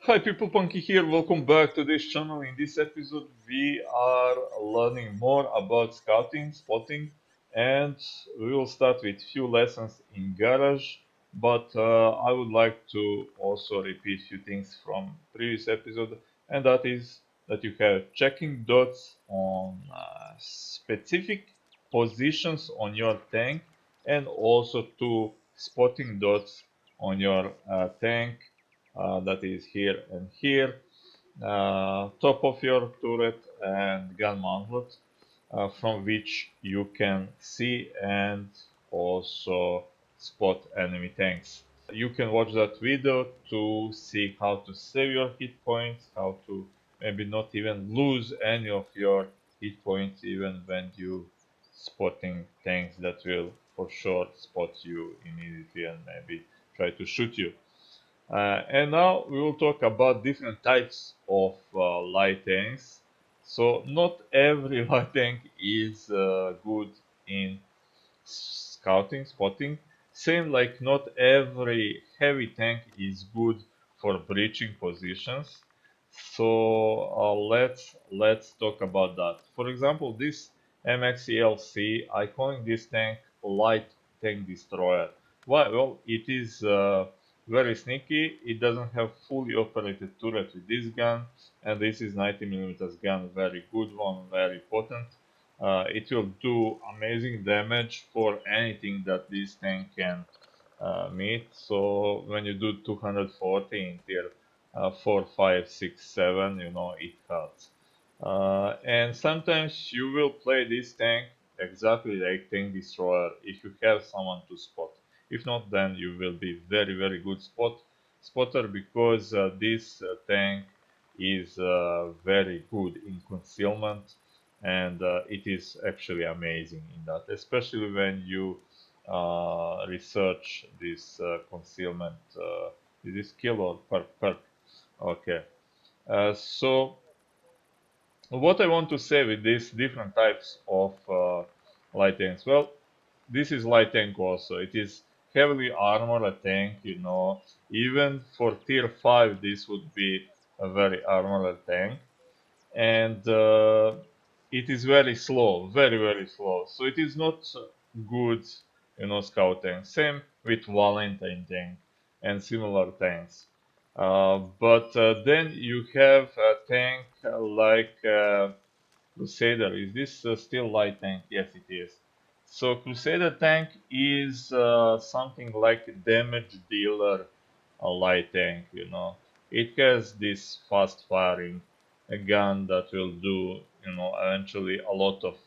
Hi people, PANKI here, welcome back to this channel. In this episode we are learning more about scouting, spotting, and we will start with few lessons in garage, but I would like to also repeat few things from previous episode, and that is that you have checking dots on specific positions on your tank and also two spotting dots on your tank, that is here and here, top of your turret and gun mantlet, from which you can see and also spot enemy tanks. You can watch that video to see how to save your hit points, how to maybe not even lose any of your hit points even when you spotting tanks that will for sure spot you immediately and maybe try to shoot you. And now we will talk about different types of light tanks. So not every light tank is good in scouting, spotting. Same like not every heavy tank is good for breaching positions. So let's talk about that. For example, this MXELC, I calling this tank light tank destroyer. Why? Well, it is very sneaky. It doesn't have fully operated turret with this gun, and this is 90mm gun, very good one, very potent. It will do amazing damage for anything that this tank can meet. So when you do 240 in tier 4, 5, 6, 7, you know, it hurts. And sometimes you will play this tank exactly like tank destroyer if you have someone to spot. If not, then you will be very good spotter, because this tank is very good in concealment, and it is actually amazing in that, especially when you research this concealment. Is this skill or perk? Okay. So what I want to say with these different types of light tanks, well, this is light tank also. It is heavily armored tank, you know. Even for tier 5, this would be a very armored tank. And it is very slow, very slow. So it is not good, you know, scout tank. Same with Valentine tank and similar tanks. But then you have a tank like Crusader. Is this still light tank? Yes, it is. So Crusader tank is something like a damage dealer, a light tank, you know. It has this fast firing a gun that will do, you know, eventually a lot of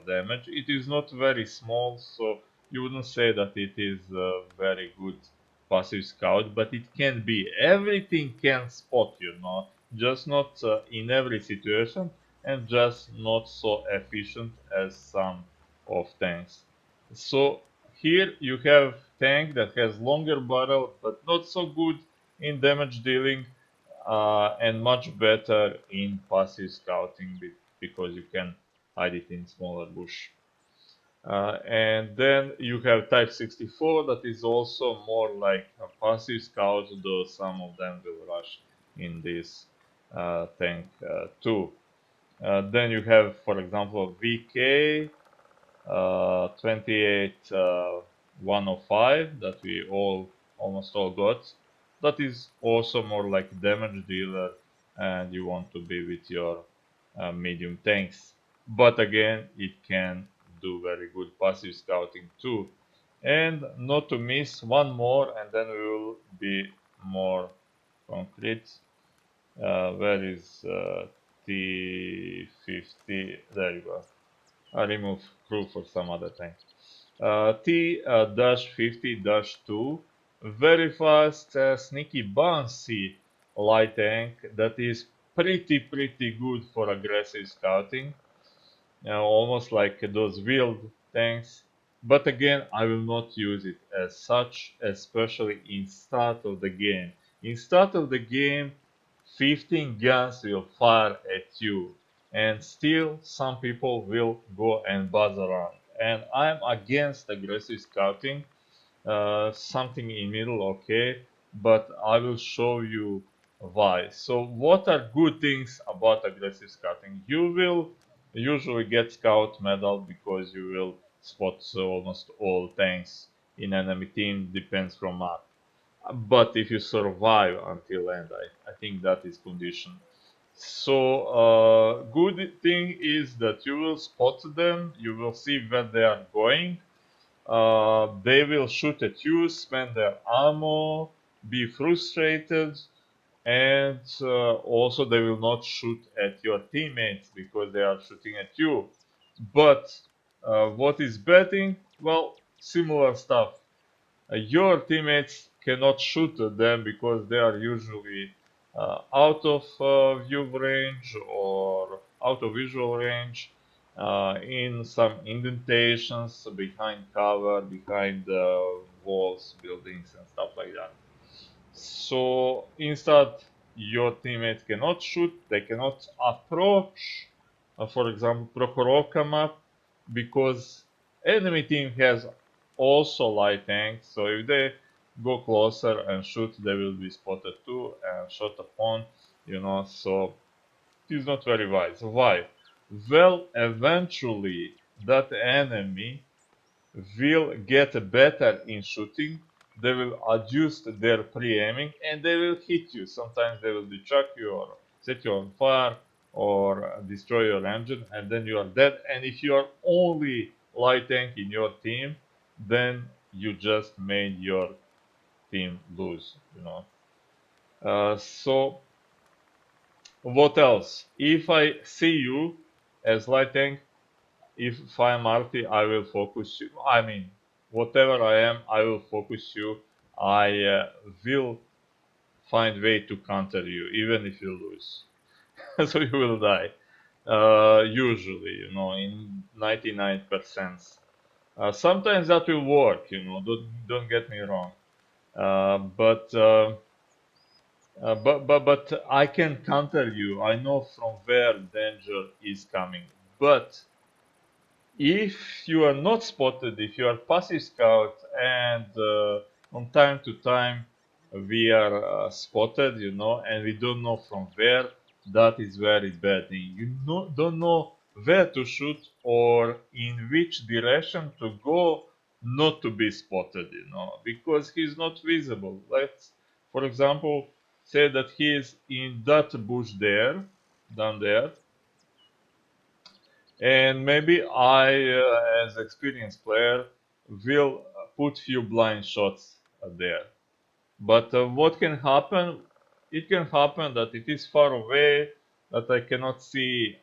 damage. It is not very small, so you wouldn't say that it is very good passive scout, but it can be. Everything can spot, you know, just not in every situation, and just not so efficient as some of tanks. So here you have tank that has longer barrel but not so good in damage dealing, and much better in passive scouting because you can hide it in smaller bush. And then you have Type 64 that is also more like a passive scout, though some of them will rush in this tank too. Then you have, for example, VK 28105 that we almost all got. That is also more like damage dealer, and you want to be with your medium tanks. But again, it can do very good passive scouting too. And not to miss one more, and then we will be more concrete. Where is T50? There you go. I remove crew for some other time. T-50-2, very fast, sneaky, bouncy light tank that is pretty good for aggressive scouting, almost like those wheeled tanks. But again, I will not use it as such, especially in start of the game. In start of the game, 15 guns will fire at you, and still some people will go and buzz around. And I'm against aggressive scouting. Something in middle, okay, but I will show you Why? So what are good things about aggressive scouting? You will usually get scout medal because you will spot almost all tanks in enemy team, depends from map. But if you survive until end, I think that is condition. So good thing is that you will spot them, you will see where they are going. They will shoot at you, spend their ammo, be frustrated, and also they will not shoot at your teammates because they are shooting at you. But what is betting? Well, similar stuff. Your teammates cannot shoot at them because they are usually out of view range or out of visual range, in some indentations, behind cover, behind walls, buildings, and stuff like that. So instead, your teammates cannot shoot, they cannot approach, for example, Prokhorivka map, because enemy team has also light tanks. So if they go closer and shoot, they will be spotted too and shot upon, So it is not very wise. Why? Well, eventually that enemy will get better in shooting, they will adjust their pre-aiming, and they will hit you. Sometimes they will detract you or set you on fire or destroy your engine, and then you are dead. And if you are only light tank in your team, then you just made your team lose. So what else? If I see you as light tank, if I am Marty, I will focus you. I mean, whatever I am, I will focus you. I will find way to counter you, even if you lose. So you will die. Usually, in 99%. Sometimes that will work, don't get me wrong. But I can counter you. I know from where danger is coming. But if you are not spotted, if you are passive scout, and from time to time we are spotted, and we don't know from where, that is very bad thing. Don't know where to shoot or in which direction to go not to be spotted, because he's not visible. Let's, for example, say that he is in that bush there, down there, and maybe I, as experienced player, will put few blind shots there. But what can happen? It can happen that it is far away, that I cannot see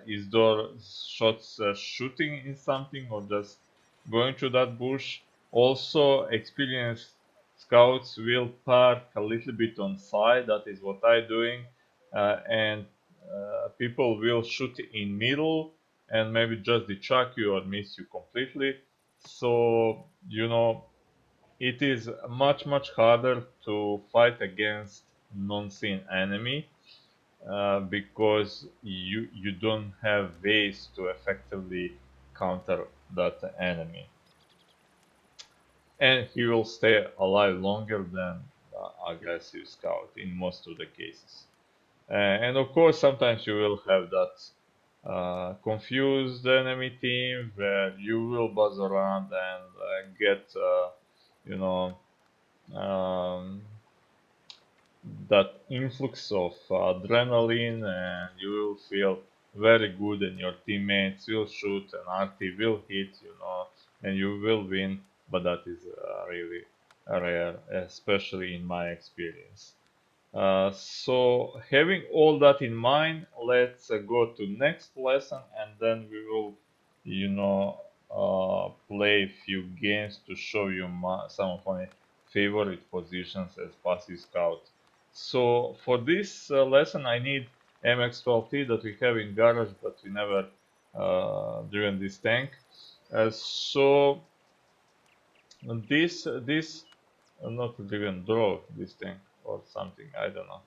is there shots shooting in something or just going through that bush. Also, experienced scouts will park a little bit on side. That is what I doing, and people will shoot in middle and maybe just detract you or miss you completely. So it is much harder to fight against non-seen enemy, because you don't have ways to effectively counter that enemy, and he will stay alive longer than aggressive scout in most of the cases. And of course, sometimes you will have that confused enemy team where you will buzz around and get, you know, um, that influx of adrenaline, and you will feel very good, and your teammates will shoot and RT will hit, and you will win. But that is really rare, especially in my experience. So having all that in mind, let's go to next lesson, and then we will, play a few games to show you some of my favorite positions as passive scout. So for this lesson, I need MX-12T that we have in garage, but we never driven this tank. So this not driven drove this tank or something. I don't know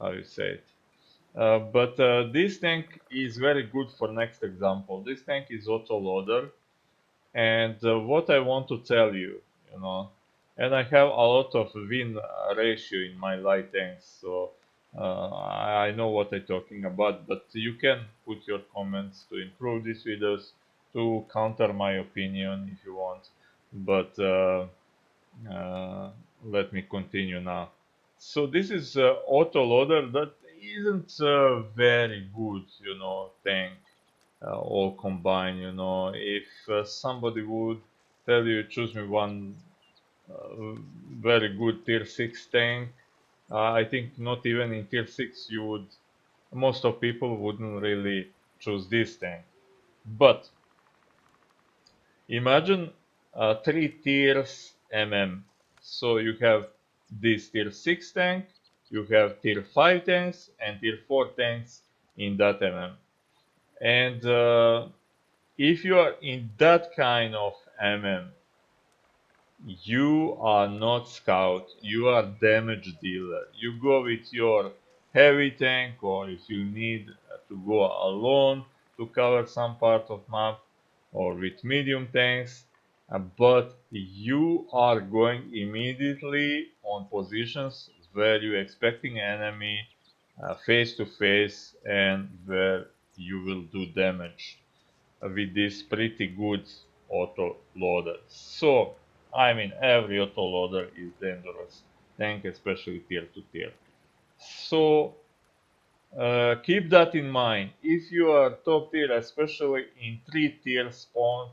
how you say it. But this tank is very good for next example. This tank is auto loader, and what I want to tell you, you know, and I have a lot of win ratio in my light tanks, so I know what I'm talking about. But you can put your comments to improve these videos, to counter my opinion if you want. But uh, let me continue now. So this is autoloader that isn't very good, tank all combined. If somebody would tell you choose me one very good tier 6 tank, I think not even in tier 6 most of people wouldn't really choose this tank. But imagine three tiers So you have this tier 6 tank, you have tier 5 tanks, and tier 4 tanks in that And if you are in that kind of you are not scout, you are damage dealer. You go with your heavy tank, or if you need to go alone to cover some part of map, or with medium tanks, but you are going immediately on positions where you're expecting enemy face to face, and where you will do damage with this pretty good auto loader. So, I mean, every auto loader is dangerous tank, especially tier to tier. So, keep that in mind. If you are top tier, especially in 3 tier spawn,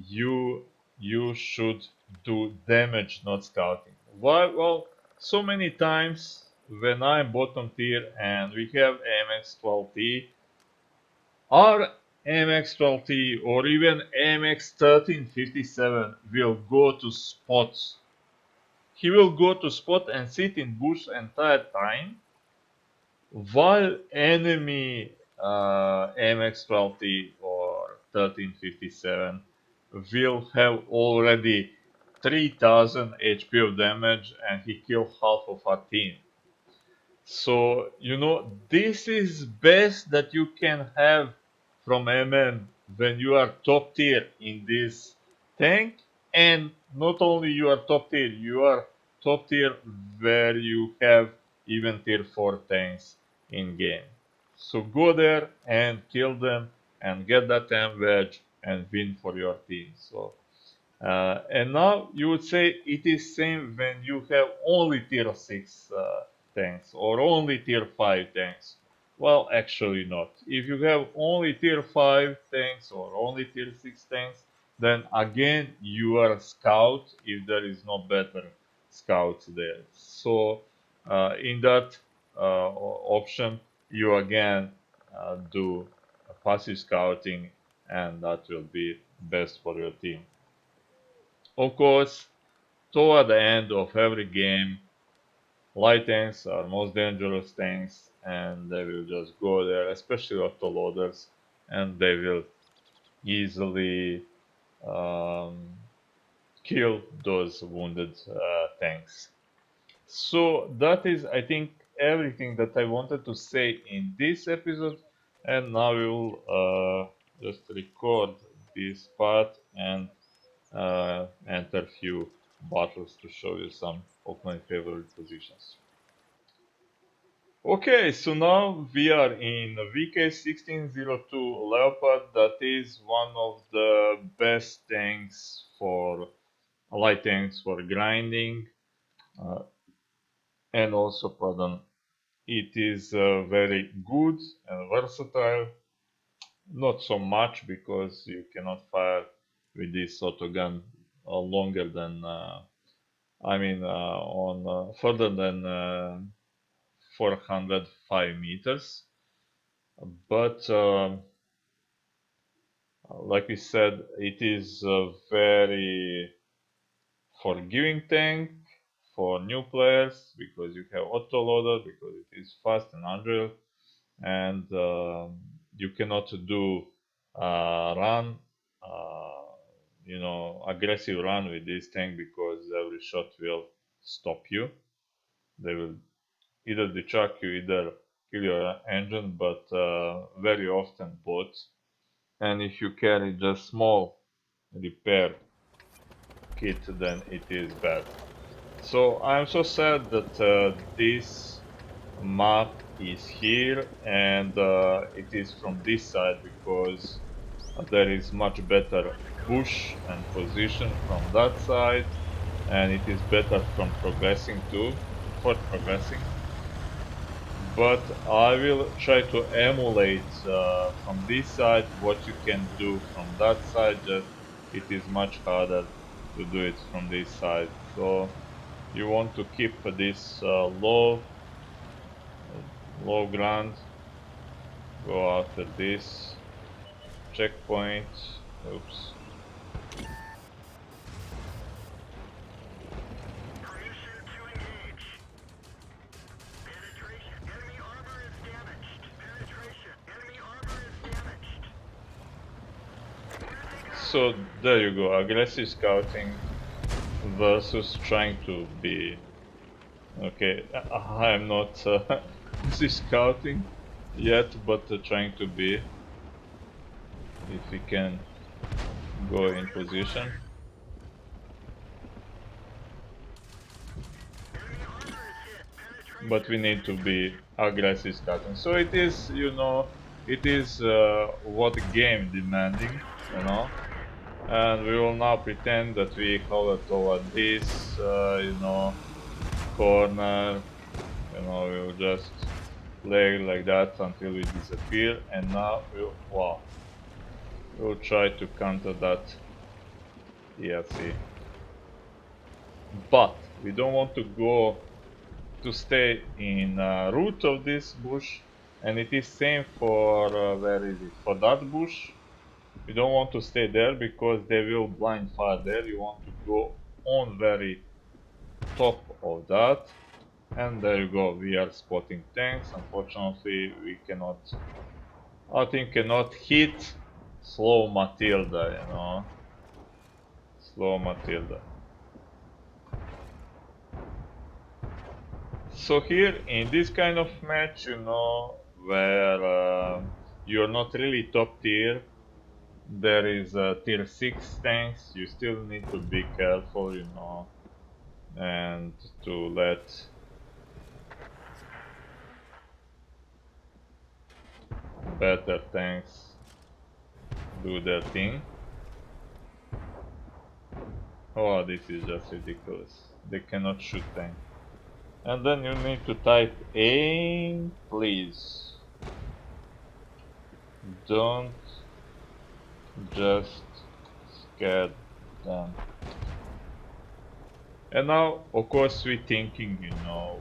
you should do damage, not scouting. Why? Well, so many times when I'm bottom tier and we have AMX12T, or AMX12T, or even AMX1357 will go to spots. He will go to spot and sit in bush entire time, while enemy AMX12T or 1357 will have already 3000 HP of damage, and he killed half of our team. So, this is best that you can have from when you are top tier in this tank. And not only you are top tier, you are top tier where you have even tier 4 tanks in game. So go there and kill them and get that M wedge and win for your team. So and now you would say it is same when you have only tier 6 tanks, or only tier 5 tanks. Well, actually not. If you have only tier 5 tanks or only tier 6 tanks, then again you are a scout if there is no better scouts there. So in that option, you again do passive scouting, and that will be best for your team. Of course, toward the end of every game, light tanks are most dangerous tanks, and they will just go there, especially autoloaders, and they will easily um, kill those wounded tanks. So that is, I think, everything that I wanted to say in this episode, and now we will just record this part and enter few battles to show you some of my favorite positions. Okay, so now we are in VK1602 Leopard. That is one of the best tanks for light tanks for grinding, uh, and also, pardon, it is very good and versatile. Not so much, because you cannot fire with this autogun longer than on further than 405 meters. But like we said, it is a very forgiving tank for new players, because you have autoloader, because it is fast and agile, and you cannot do run, uh, aggressive run with this tank, because every shot will stop you. They will either dechuck you, either kill your engine, but very often both. And if you carry just small repair kit, then it is bad. So I'm so sad that this map is here and it is from this side, because there is much better bush and position from that side, and it is better from progressing too, for progressing. But I will try to emulate from this side what you can do from that side, just it is much harder to do it from this side. So you want to keep this low ground, go after this checkpoint. Oops. So there you go, aggressive scouting versus trying to be okay. I am not aggressive scouting yet, but trying to be, if we can go in position. But we need to be aggressive scouting. So it is, it is what the game demanding, you know. And we will now pretend that we hover toward this, corner. We'll just play like that until we disappear. And now we'll try to counter that ELC. But we don't want to go to stay in root of this bush, and it is same for where is it, for that bush. You don't want to stay there because they will blind fire there. You want to go on very top of that, and there you go, we are spotting tanks. Unfortunately we cannot, I think cannot hit slow Matilda, slow Matilda. So here in this kind of match, where you're not really top tier, there is tier 6 tanks, you still need to be careful, and to let better tanks do their thing. Oh, this is just ridiculous. They cannot shoot tank. And then you need to type aim, please. Don't just scare them. And now, of course, we're thinking,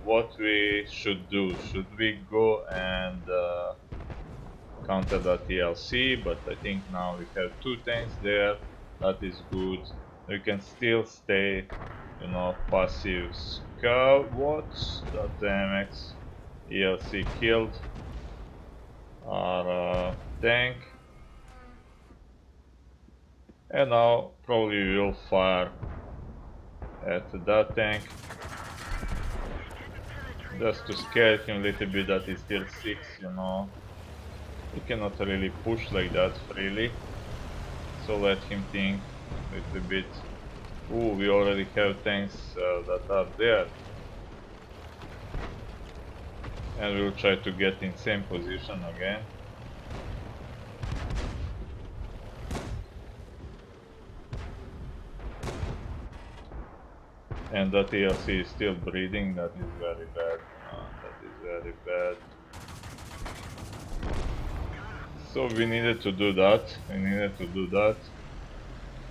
what we should do. Should we go and counter the TLC? But I think now we have 2 tanks there. That is good. We can still stay, passive scout. What's that MX ELC killed our tank. And now probably we will fire at that tank, just to scare him a little bit that he's still 6, He cannot really push like that freely. So let him think a little bit. Ooh, we already have tanks that are there. And we'll try to get in same position again. And that ELC is still breathing, that is very bad. That is very bad. So we needed to do that,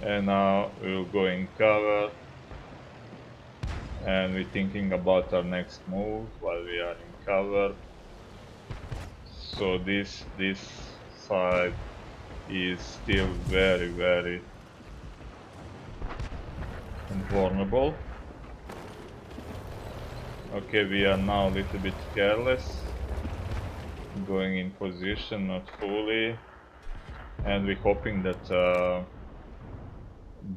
and now we'll go in cover, and we're thinking about our next move while we are in cover. So this side is still very, very vulnerable. Okay, we are now a little bit careless, going in position, not fully, and we're hoping that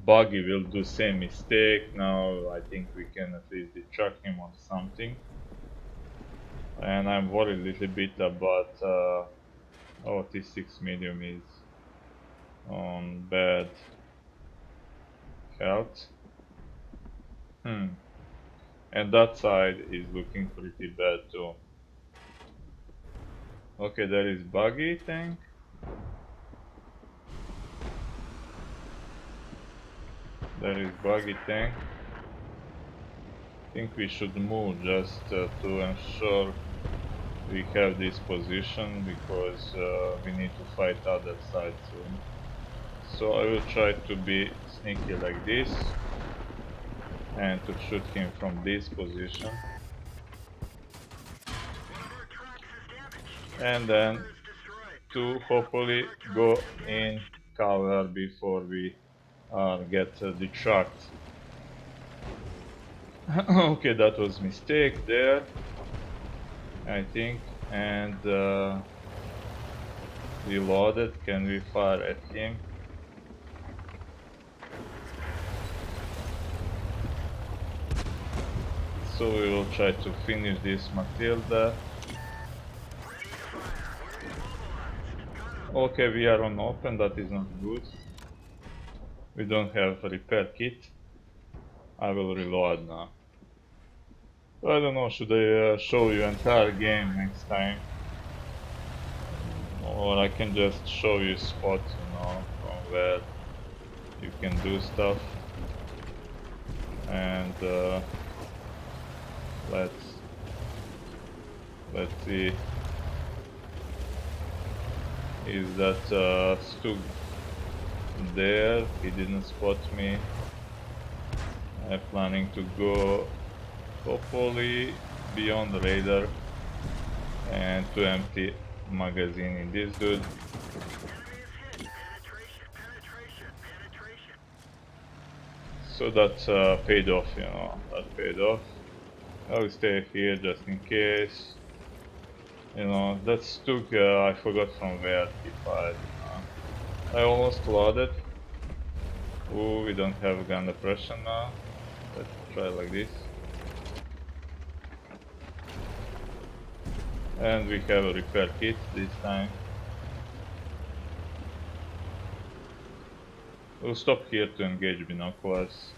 Buggy will do same mistake. Now I think we can at least detract him on something. And I'm worried a little bit about oh, T6 medium is on bad health. And that side is looking pretty bad too. Okay, there is buggy tank. There is buggy tank. I think we should move just to ensure we have this position because we need to fight other side soon. So I will try to be sneaky like this and to shoot him from this position. And then to hopefully go in cover before we get detract. Okay, that was mistake there, I think. And reloaded. Can we fire at him? So we will try to finish this Matilda. Okay, we are on open, that is not good. We don't have a repair kit. I will reload now. I don't know, should I show you entire game next time? Or I can just show you spots, from where you can do stuff. And let's see. Is that Stug there? He didn't spot me. I'm planning to go hopefully beyond the radar and to empty magazine in this dude. So that paid off, that paid off. I'll stay here just in case. That Stug, I forgot from where he fired. I almost loaded. Ooh, we don't have gun depression now. Let's try like this. And we have a repair kit this time. We'll stop here to engage binoculars.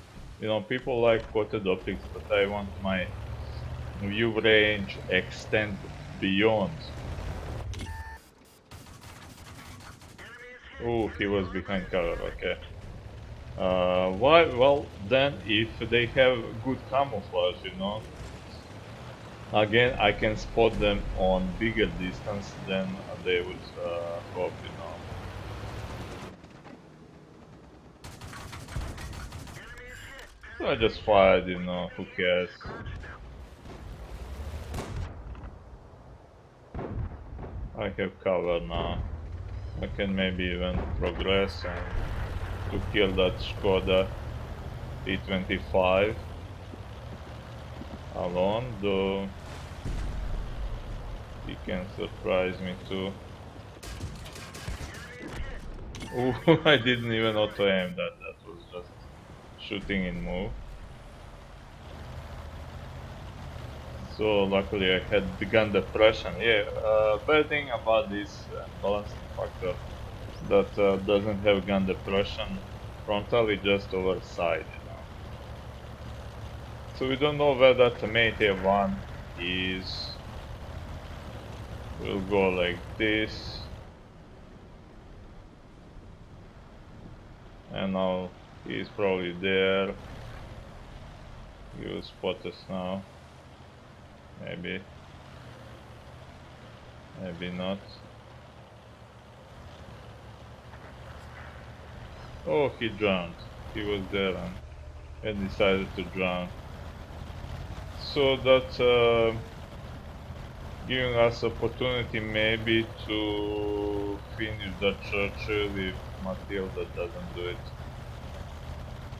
People like coated optics, but I want my view range extend beyond. Oh, he was behind cover, okay. Why? Well, then if they have good camouflage, again, I can spot them on bigger distance than they would hope. So I just fired, who cares? I have cover now. I can maybe even progress and to kill that Skoda P25 alone, though he can surprise me too. Ooh, I didn't even auto aim that was just shooting in move. So luckily I had the gun depression. Yeah, bad thing about this balancing factor that doesn't have gun depression frontally, just over side. So we don't know where that mate A1 is. We'll go like this. And now he's probably there. He will spot us now. Maybe. Maybe not. Oh, he drowned. He was there and decided to drown. So that's giving us opportunity maybe to finish the Churchill if Matilda doesn't do it.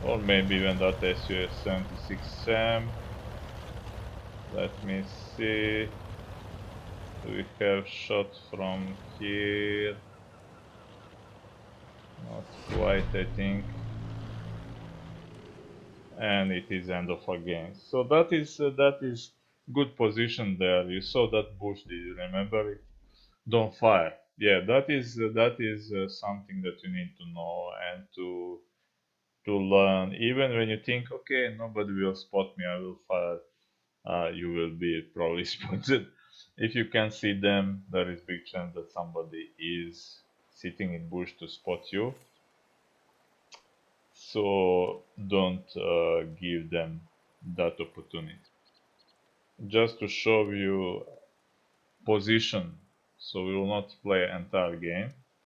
Or maybe even that SUS 76M. Let me see. We have shot from here. Not quite, I think. And it is end of a game. So that is good position there. You saw that bush, did you remember it? Don't fire. Yeah, that is something that you need to know and to to learn. Even when you think, okay, nobody will spot me, I will fire, you will be probably spotted. If you can see them, there is big chance that somebody is sitting in bush to spot you. So don't give them that opportunity. Just to show you position, so we will not play entire game.